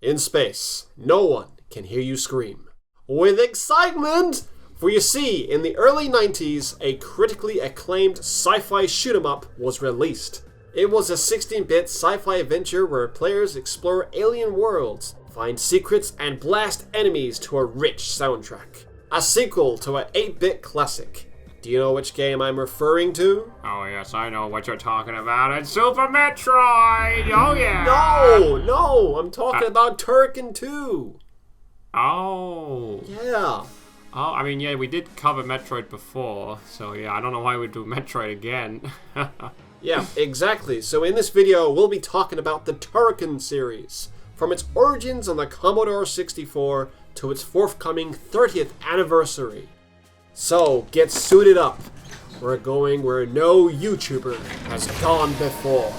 In space, no one can hear you scream with excitement! For you see, in the early 90s, a critically acclaimed sci-fi shoot-'em-up was released. It was a 16-bit sci-fi adventure where players explore alien worlds, find secrets, and blast enemies to a rich soundtrack. A sequel to an 8-bit classic. Do you know which game I'm referring to? Oh yes, I know what you're talking about. It's Super Metroid! Oh yeah! No! I'm talking about Turrican 2! Oh. Yeah. Oh, I mean, yeah, we did cover Metroid before, so yeah, I don't know why we'd do Metroid again. Yeah, exactly. So in this video, we'll be talking about the Turrican series, from its origins on the Commodore 64 to its forthcoming 30th anniversary. So, get suited up. We're going where no YouTuber has gone before.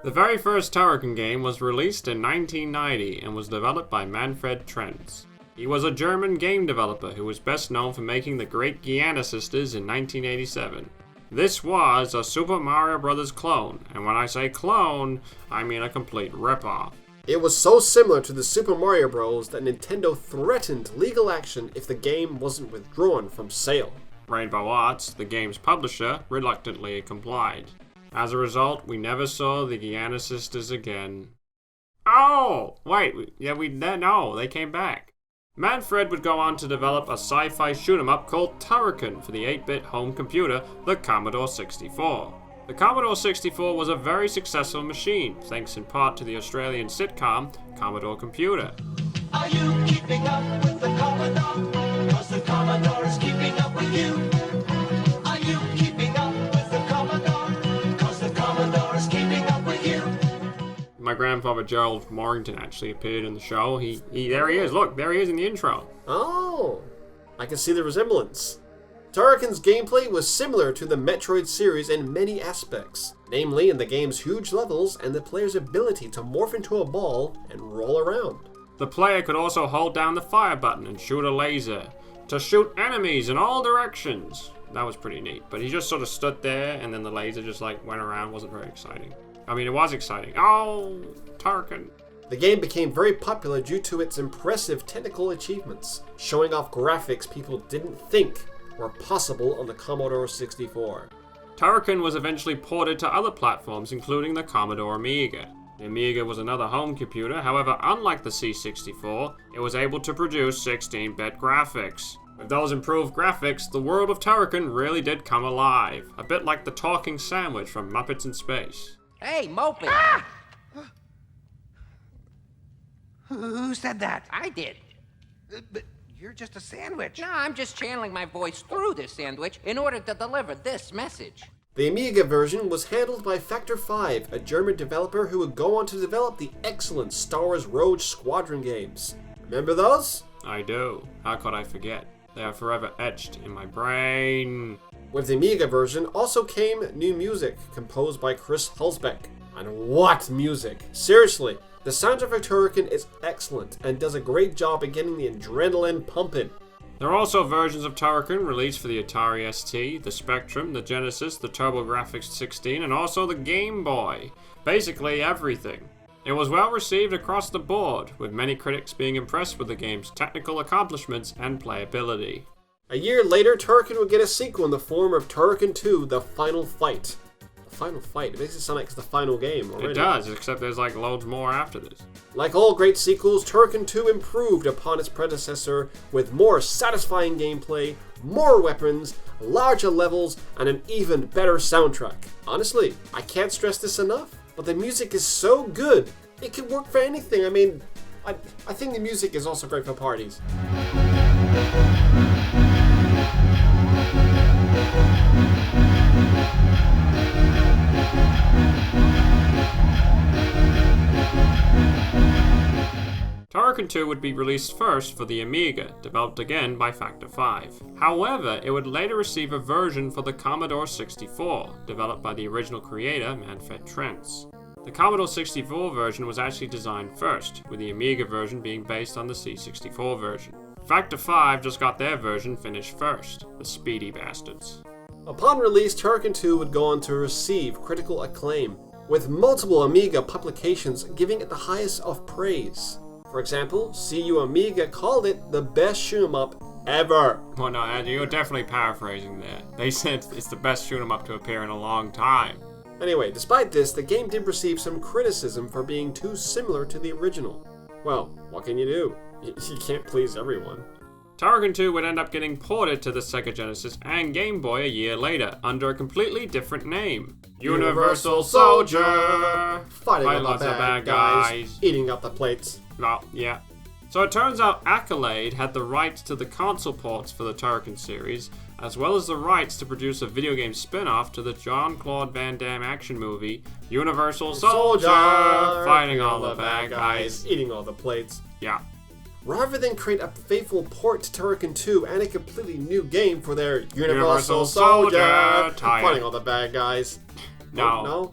The very first Turrican game was released in 1990 and was developed by Manfred Trenz. He was a German game developer who was best known for making the great Giana sisters in 1987. This was a Super Mario Bros. Clone, and when I say clone, I mean a complete ripoff. It was so similar to the Super Mario Bros. That Nintendo threatened legal action if the game wasn't withdrawn from sale. Rainbow Arts, the game's publisher, reluctantly complied. As a result, we never saw the Giana sisters again. Oh! Wait, no, they came back. Manfred would go on to develop a sci-fi shoot-'em-up called Turrican for the 8-bit home computer, the Commodore 64. The Commodore 64 was a very successful machine, thanks in part to the Australian sitcom Commodore Computer. Are you keeping up with the Commodore? 'Cause the Commodore is keeping up with you. Are you keeping up with the Commodore? 'Cause the Commodore is keeping up with you. My grandfather Gerald Morrington actually appeared in the show. There he is. Look, there he is in the intro. Oh, I can see the resemblance. Turrican's gameplay was similar to the Metroid series in many aspects, namely in the game's huge levels and the player's ability to morph into a ball and roll around. The player could also hold down the fire button and shoot a laser to shoot enemies in all directions. That was pretty neat, but he just sort of stood there and then the laser just went around. Wasn't very exciting. I mean, it was exciting. Oh, Turrican. The game became very popular due to its impressive technical achievements, showing off graphics people didn't think were possible on the Commodore 64. Turrican was eventually ported to other platforms, including the Commodore Amiga. The Amiga was another home computer, however, unlike the C64, it was able to produce 16-bit graphics. With those improved graphics, the world of Turrican really did come alive, a bit like the talking sandwich from Muppets in Space. Hey, moping! Ah! Who said that? I did. But you're just a sandwich. No, I'm just channeling my voice through this sandwich in order to deliver this message. The Amiga version was handled by Factor 5, a German developer who would go on to develop the excellent Star Wars Rogue Squadron games. Remember those? I do. How could I forget? They are forever etched in my brain. With the Amiga version also came new music, composed by Chris Hulsbeck. And what music! Seriously, the soundtrack for Turrican is excellent and does a great job at getting the adrenaline pumping. There are also versions of Turrican released for the Atari ST, the Spectrum, the Genesis, the TurboGrafx 16, and also the Game Boy. Basically everything. It was well received across the board, with many critics being impressed with the game's technical accomplishments and playability. A year later, Turrican would get a sequel in the form of Turrican 2, The Final Fight. The Final Fight? It makes it sound like it's the final game already. It does, except there's loads more after this. Like all great sequels, Turrican 2 improved upon its predecessor with more satisfying gameplay, more weapons, larger levels, and an even better soundtrack. Honestly, I can't stress this enough, but the music is so good, it could work for anything. I mean, I think the music is also great for parties. Turrican 2 would be released first for the Amiga, developed again by Factor 5. However, it would later receive a version for the Commodore 64, developed by the original creator, Manfred Trenz. The Commodore 64 version was actually designed first, with the Amiga version being based on the C64 version. Factor 5 just got their version finished first, the speedy bastards. Upon release, Turrican 2 would go on to receive critical acclaim, with multiple Amiga publications giving it the highest of praise. For example, CU Amiga called it the best shoot-'em-up ever. Well, no, you're definitely paraphrasing there. They said it's the best shoot-'em-up to appear in a long time. Anyway, despite this, the game did receive some criticism for being too similar to the original. Well, what can you do? You can't please everyone. Turrican 2 would end up getting ported to the Sega Genesis and Game Boy a year later, under a completely different name. Universal Soldier! Fighting all the bad guys, eating up the plates. Well, yeah. So it turns out ScHlAuChi had the rights to the console ports for the Turrican series, as well as the rights to produce a video game spin-off to the Jean-Claude Van Damme action movie, Universal Soldier! Fighting all the bad guys, eating all the plates. Yeah. Rather than create a faithful port to Turrican 2 and a completely new game for their Universal Soldier, fighting all the bad guys. No.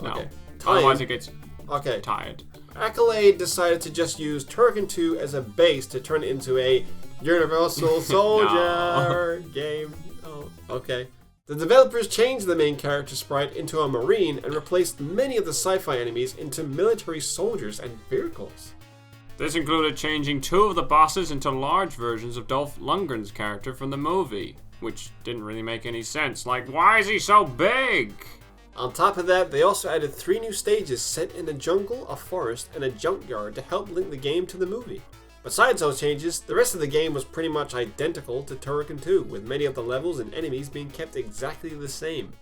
Okay. Otherwise it gets okay. tired. ScHlAuChi decided to just use Turrican 2 as a base to turn it into a Universal Soldier game. Oh, okay. The developers changed the main character sprite into a Marine and replaced many of the sci-fi enemies into military soldiers and vehicles. This included changing 2 of the bosses into large versions of Dolph Lundgren's character from the movie, which didn't really make any sense. Like, why is he so big? On top of that, they also added 3 new stages set in a jungle, a forest, and a junkyard to help link the game to the movie. Besides those changes, the rest of the game was pretty much identical to Turrican 2, with many of the levels and enemies being kept exactly the same.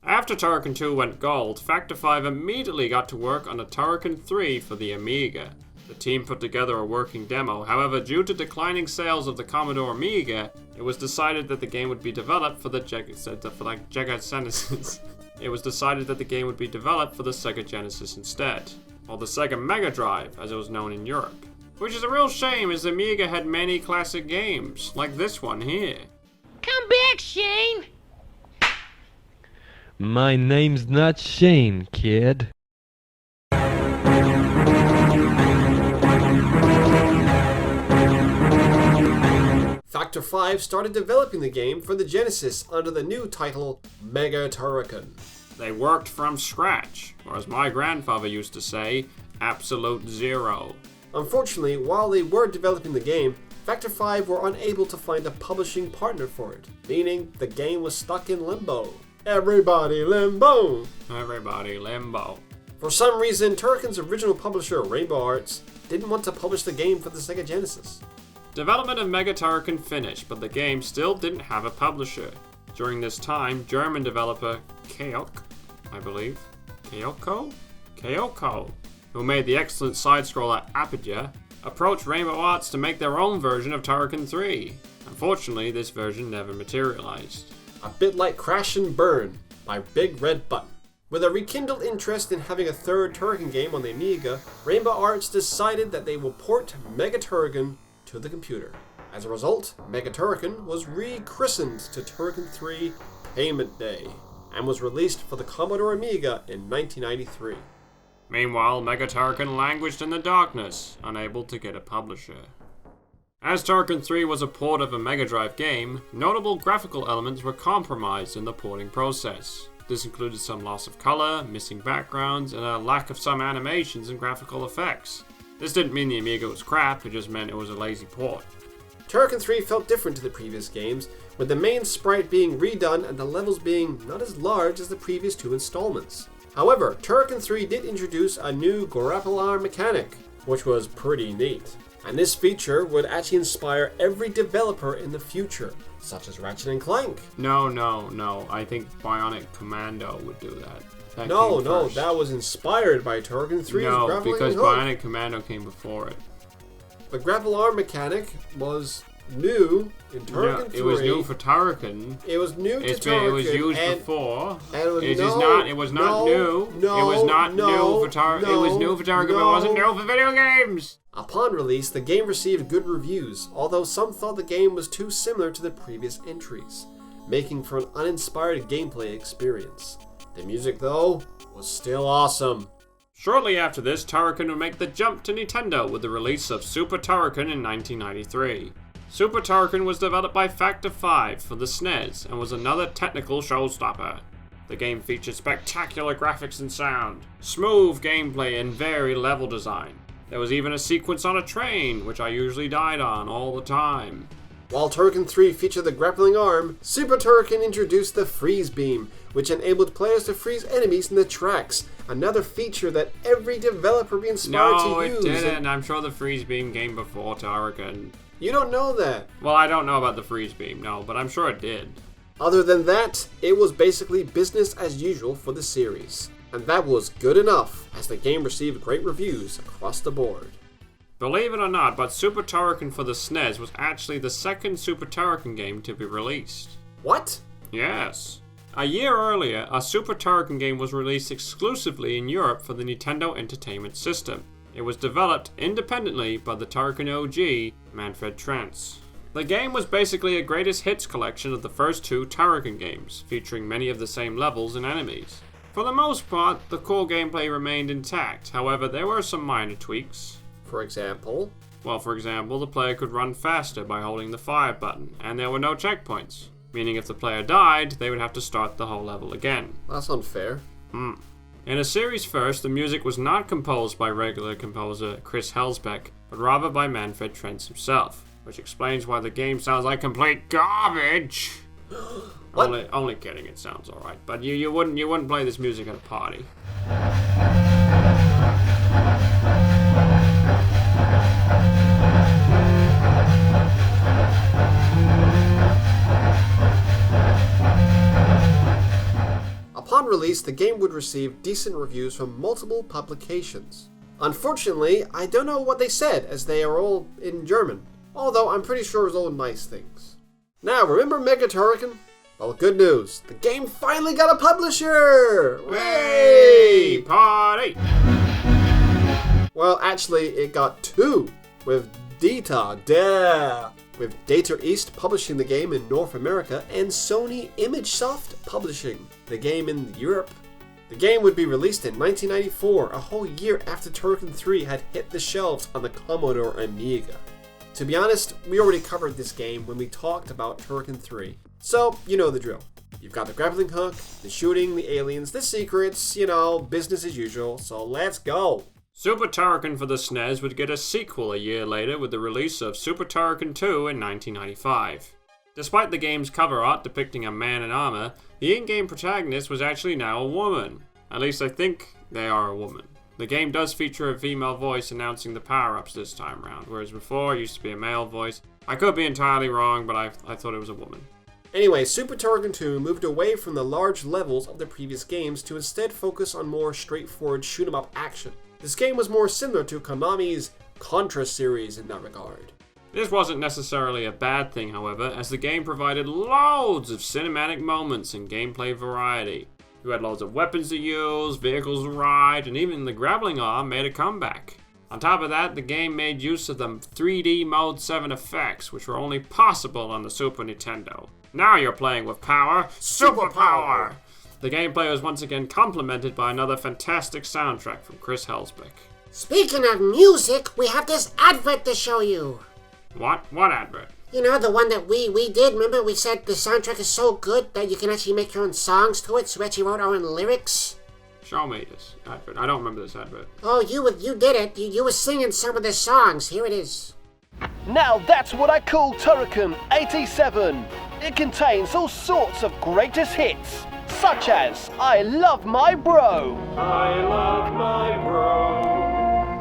After Turrican 2 went gold, Factor 5 immediately got to work on a Turrican 3 for the Amiga. The team put together a working demo. However, due to declining sales of the Commodore Amiga, it was decided that the game would be developed for the Genesis. It was decided that the game would be developed for the Sega Genesis instead, or the Sega Mega Drive, as it was known in Europe. Which is a real shame, as the Amiga had many classic games, like this one here. Come back, Shane! My name's not Shane, kid. Factor 5 started developing the game for the Genesis under the new title Mega Turrican. They worked from scratch, or as my grandfather used to say, absolute zero. Unfortunately, while they were developing the game, Factor 5 were unable to find a publishing partner for it, meaning the game was stuck in limbo. Everybody limbo! Everybody limbo. For some reason, Turrican's original publisher, Rainbow Arts, didn't want to publish the game for the Sega Genesis. Development of Mega Turrican finished, but the game still didn't have a publisher. During this time, German developer Keok, I believe, Keoko, who made the excellent side-scroller Apogee, approached Rainbow Arts to make their own version of Turrican 3. Unfortunately, this version never materialized. A bit like Crash and Burn by Big Red Button. With a rekindled interest in having a third Turrican game on the Amiga, Rainbow Arts decided that they will port Mega Turrican to the computer. As a result, Mega Turrican was rechristened to Turrican 3 Payment Day, and was released for the Commodore Amiga in 1993. Meanwhile, Mega Turrican languished in the darkness, unable to get a publisher. As Turrican 3 was a port of a Mega Drive game, notable graphical elements were compromised in the porting process. This included some loss of color, missing backgrounds, and a lack of some animations and graphical effects. This didn't mean the Amiga was crap, it just meant it was a lazy port. Turrican 3 felt different to the previous games, with the main sprite being redone and the levels being not as large as the previous 2 installments. However, Turrican 3 did introduce a new grappler mechanic, which was pretty neat. And this feature would actually inspire every developer in the future, such as Ratchet & Clank. No, I think Bionic Commando would do that. No, that was inspired by Turrican 3's No, grappling because hook. Bionic Commando came before it. The grapple arm mechanic was new in Turrican 3. It was new for Turrican. It was new to Turrican. It was used before. And It was not new for Turrican, but it wasn't new for video games! Upon release, the game received good reviews, although some thought the game was too similar to the previous entries, making for an uninspired gameplay experience. The music, though, was still awesome. Shortly after this, Turrican would make the jump to Nintendo with the release of Super Turrican in 1993. Super Turrican was developed by Factor 5 for the SNES and was another technical showstopper. The game featured spectacular graphics and sound, smooth gameplay and varied level design. There was even a sequence on a train, which I usually died on all the time. While Turrican 3 featured the grappling arm, Super Turrican introduced the freeze beam, which enabled players to freeze enemies in the tracks, another feature that every developer be inspired No, to it use. didn't. I'm sure the freeze beam came before Turrican. You don't know that. Well, I don't know about the freeze beam, no, but I'm sure it did. Other than that, it was basically business as usual for the series. And that was good enough, as the game received great reviews across the board. Believe it or not, but Super Turrican for the SNES was actually the second Super Turrican game to be released. What? Yes. A year earlier, a Super Turrican game was released exclusively in Europe for the Nintendo Entertainment System. It was developed independently by the Turrican OG, Manfred Trance. The game was basically a greatest hits collection of the first two Turrican games, featuring many of the same levels and enemies. For the most part, the core gameplay remained intact, however there were some minor tweaks. For example? Well, for example, the player could run faster by holding the fire button, and there were no checkpoints, meaning if the player died, they would have to start the whole level again. That's unfair. In a series first, the music was not composed by regular composer Chris Helsbeck, but rather by Manfred Trance himself, which explains why the game sounds like complete garbage. Only kidding, it sounds alright, but you wouldn't play this music at a party. Upon release, the game would receive decent reviews from multiple publications. Unfortunately, I don't know what they said, as they are all in German, although I'm pretty sure it was all nice things. Now, remember Mega Turrican? Well, good news, the game finally got a publisher! Hey, party! Well, actually, it got two, with with Data East publishing the game in North America and Sony ImageSoft publishing the game in Europe. The game would be released in 1994, a whole year after Turrican 3 had hit the shelves on the Commodore Amiga. To be honest, we already covered this game when we talked about Turrican 3, so you know the drill. You've got the grappling hook, the shooting, the aliens, the secrets, business as usual, so let's go! Super Turrican for the SNES would get a sequel a year later with the release of Super Turrican 2 in 1995. Despite the game's cover art depicting a man in armor, the in-game protagonist was actually now a woman. At least I think they are a woman. The game does feature a female voice announcing the power-ups this time around, whereas before it used to be a male voice. I could be entirely wrong, but I thought it was a woman. Anyway, Super Turrican 2 moved away from the large levels of the previous games to instead focus on more straightforward shoot-'em-up action. This game was more similar to Konami's Contra series in that regard. This wasn't necessarily a bad thing, however, as the game provided loads of cinematic moments and gameplay variety. You had loads of weapons to use, vehicles to ride, and even the grappling arm made a comeback. On top of that, the game made use of the 3D Mode 7 effects, which were only possible on the Super Nintendo. Now you're playing with power, superpower! The gameplay was once again complemented by another fantastic soundtrack from Chris Helsbeck. Speaking of music, we have this advert to show you. What? What advert? You know, the one that we did. Remember we said the soundtrack is so good that you can actually make your own songs to it, so we actually wrote our own lyrics? Show me this advert. I don't remember this advert. Oh, you did it. You were singing some of the songs. Here it is. Now that's what I call Turrican 87. It contains all sorts of greatest hits, such as I Love My Bro. I love my bro.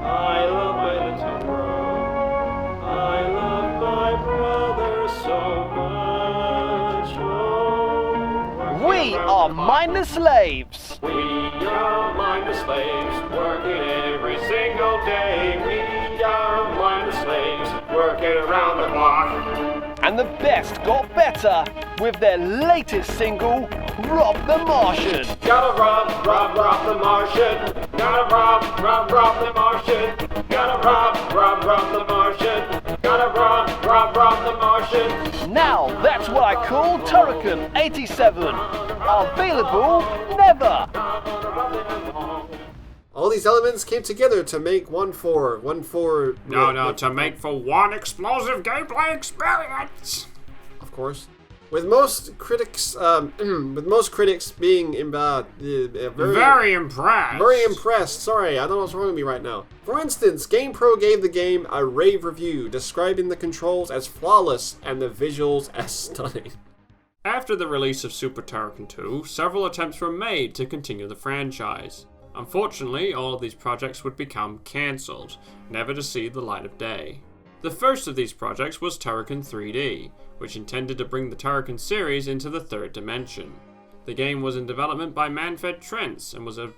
I love my little bro. I love my brother so much. Oh, We are mindless slaves. We are mindless slaves, working every single day. We are mindless slaves, working around the clock. And the best got better with their latest single, Rob the Martian. Gotta rob the Martian. Gotta rob the Martian. Gotta rob the Martian. Gotta rob the Martian. Now that's what I call Turrican 87. Available never. All these elements came together to make to make for one explosive gameplay experience. Of course. With most critics being very impressed. Very impressed. Sorry, I don't know what's wrong with me right now. For instance, GamePro gave the game a rave review, describing the controls as flawless and the visuals as stunning. After the release of Super Turrican 2, several attempts were made to continue the franchise. Unfortunately, all of these projects would become cancelled, never to see the light of day. The first of these projects was Turrican 3D, which intended to bring the Turrican series into the third dimension. The game was in development by Manfred Trentz and was a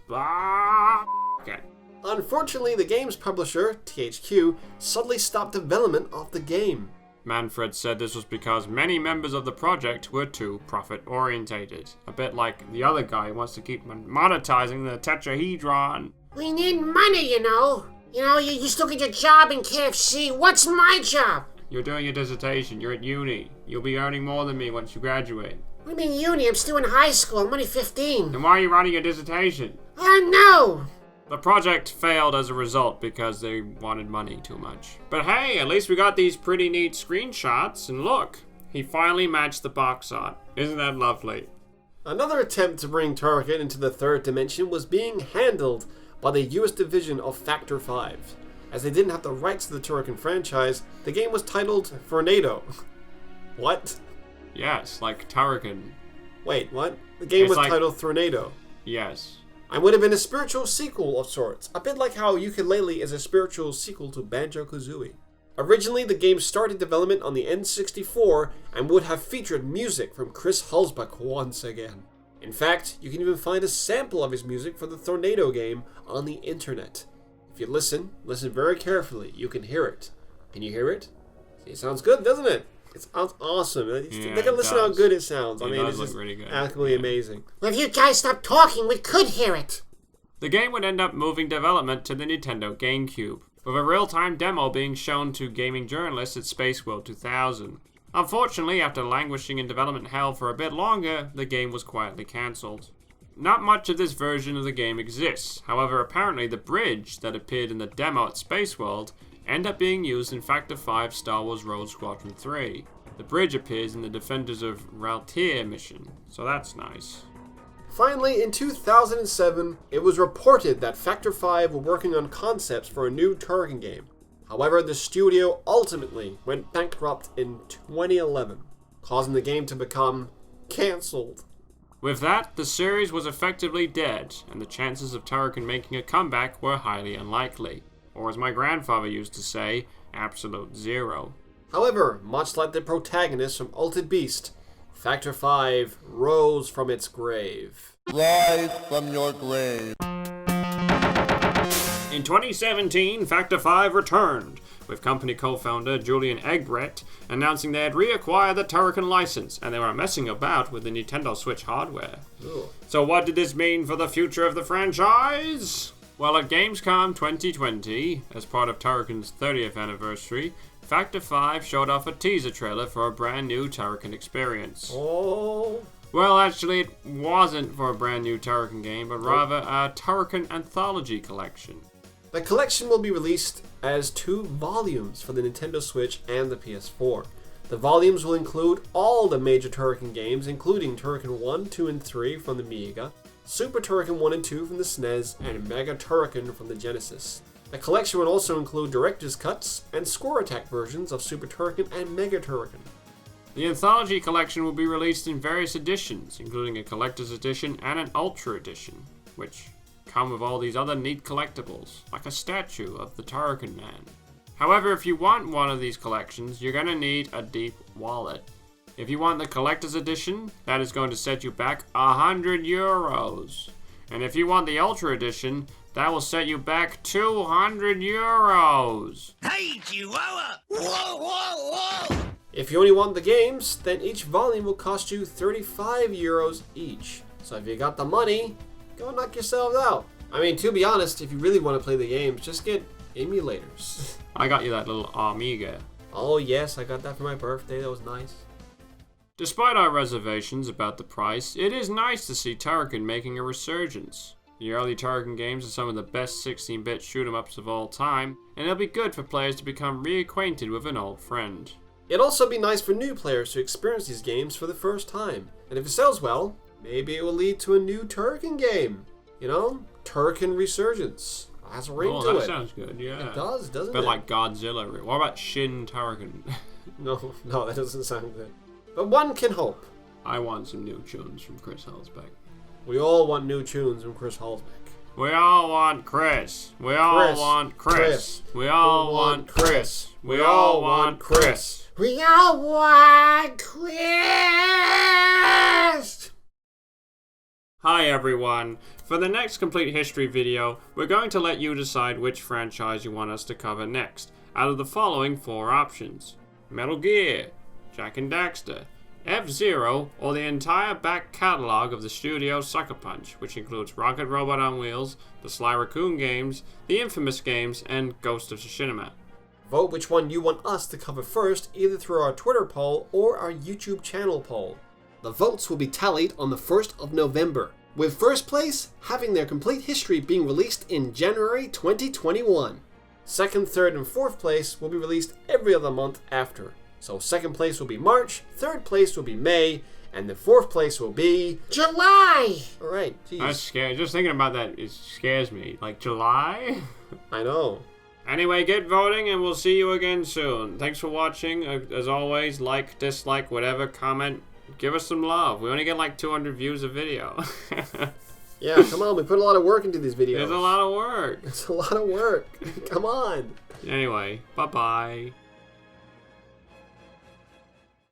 Unfortunately, the game's publisher, THQ, suddenly stopped development of the game. Manfred said this was because many members of the project were too profit-orientated. A bit like the other guy who wants to keep monetizing the tetrahedron. We need money, you know. You still get your job in KFC. What's my job? You're doing your dissertation. You're at uni. You'll be earning more than me once you graduate. What do you mean uni? I'm still in high school. I'm only 15. Then why are you writing your dissertation? No. The project failed as a result because they wanted money too much. But hey, at least we got these pretty neat screenshots, and look, he finally matched the box art. Isn't that lovely? Another attempt to bring Turrican into the third dimension was being handled by the US division of Factor 5. As they didn't have the rights to the Turrican franchise, the game was titled Tornado. What? Yes, like Turrican. Wait, what? The game was titled Tornado. Yes. And would have been a spiritual sequel of sorts, a bit like how Ukulele is a spiritual sequel to Banjo-Kazooie. Originally, the game started development on the N64 and would have featured music from Chris Hulsbeck once again. In fact, you can even find a sample of his music for the Tornado game on the internet. If you listen very carefully, you can hear it. Can you hear it? See, it sounds good, doesn't it? It sounds awesome. They can listen how good it sounds. It's just really good. absolutely amazing. Well, if you guys stop talking, we could hear it. The game would end up moving development to the Nintendo GameCube, with a real-time demo being shown to gaming journalists at Space World 2000. Unfortunately, after languishing in development hell for a bit longer, the game was quietly cancelled. Not much of this version of the game exists. However, apparently the bridge that appeared in the demo at Space World ended up being used in Factor 5 Star Wars Rogue Squadron 3. The bridge appears in the Defenders of Raltier mission, so that's nice. Finally, in 2007, it was reported that Factor 5 were working on concepts for a new Turrican game. However, the studio ultimately went bankrupt in 2011, causing the game to become cancelled. With that, the series was effectively dead, and the chances of Turrican making a comeback were highly unlikely. Or as my grandfather used to say, absolute zero. However, much like the protagonist from Altered Beast, Factor 5 rose from its grave. Rise from your grave. In 2017, Factor 5 returned, with company co-founder Julian Eggbrecht announcing they had reacquired the Turrican license, and they were messing about with the Nintendo Switch hardware. Ooh. So what did this mean for the future of the franchise? Well, at Gamescom 2020, as part of Turrican's 30th anniversary, Factor 5 showed off a teaser trailer for a brand new Turrican experience. Oh. Well, actually, it wasn't for a brand new Turrican game, but rather a Turrican Anthology collection. The collection will be released as 2 volumes for the Nintendo Switch and the PS4. The volumes will include all the major Turrican games, including Turrican 1, 2, and 3 from the Amiga, Super Turrican 1 and 2 from the SNES, and Mega Turrican from the Genesis. The collection will also include director's cuts and score attack versions of Super Turrican and Mega Turrican. The Anthology collection will be released in various editions, including a collector's edition and an ultra edition, which come with all these other neat collectibles, like a statue of the Turrican Man. However, if you want one of these collections, you're going to need a deep wallet. If you want the collector's edition, that is going to set you back €100. And if you want the ultra edition, that will set you back €200. Hey, Chihuahua! Whoa, whoa, whoa! If you only want the games, then each volume will cost you €35 each. So if you got the money, go knock yourselves out. I mean, to be honest, if you really want to play the games, just get emulators. I got you that little Amiga. Oh yes, I got that for my birthday. That was nice. Despite our reservations about the price, it is nice to see Turrican making a resurgence. The early Turrican games are some of the best 16-bit shoot-em-ups of all time, and it'll be good for players to become reacquainted with an old friend. It'd also be nice for new players to experience these games for the first time. And if it sells well, maybe it will lead to a new Turrican game. You know? Turrican Resurgence. It has a ring to that it. sounds good, yeah. It does, doesn't But it? like Godzilla. What about Shin Turrican? No, that doesn't sound good. But one can hope. I want some new tunes from Chris Hellsbeck. We all want new tunes from Chris Hallsbeck. We all want Chris. We all want Chris. We all want Chris. We all want Chris. We all want Chris! Hi everyone. For the next complete history video, we're going to let you decide which franchise you want us to cover next, out of the following 4 options. Metal Gear, Jak and Daxter, F-Zero, or the entire back catalog of the studio Sucker Punch, which includes Rocket Robot on Wheels, the Sly Raccoon games, the Infamous games, and Ghost of Tsushima. Vote which one you want us to cover first, either through our Twitter poll or our YouTube channel poll. The votes will be tallied on the 1st of November, with first place having their complete history being released in January 2021. Second, third, and fourth place will be released every other month after. So second place will be March, third place will be May, and the fourth place will be July! Alright, That's jeez. scary. Just thinking about that, it scares me. Like July? I know. Anyway, get voting and we'll see you again soon. Thanks for watching. As always, like, dislike, whatever, comment. Give us some love. We only get like 200 views a video. Yeah, come on, we put a lot of work into these videos. It's a lot of work. It's a lot of work. Come on. Anyway, bye-bye.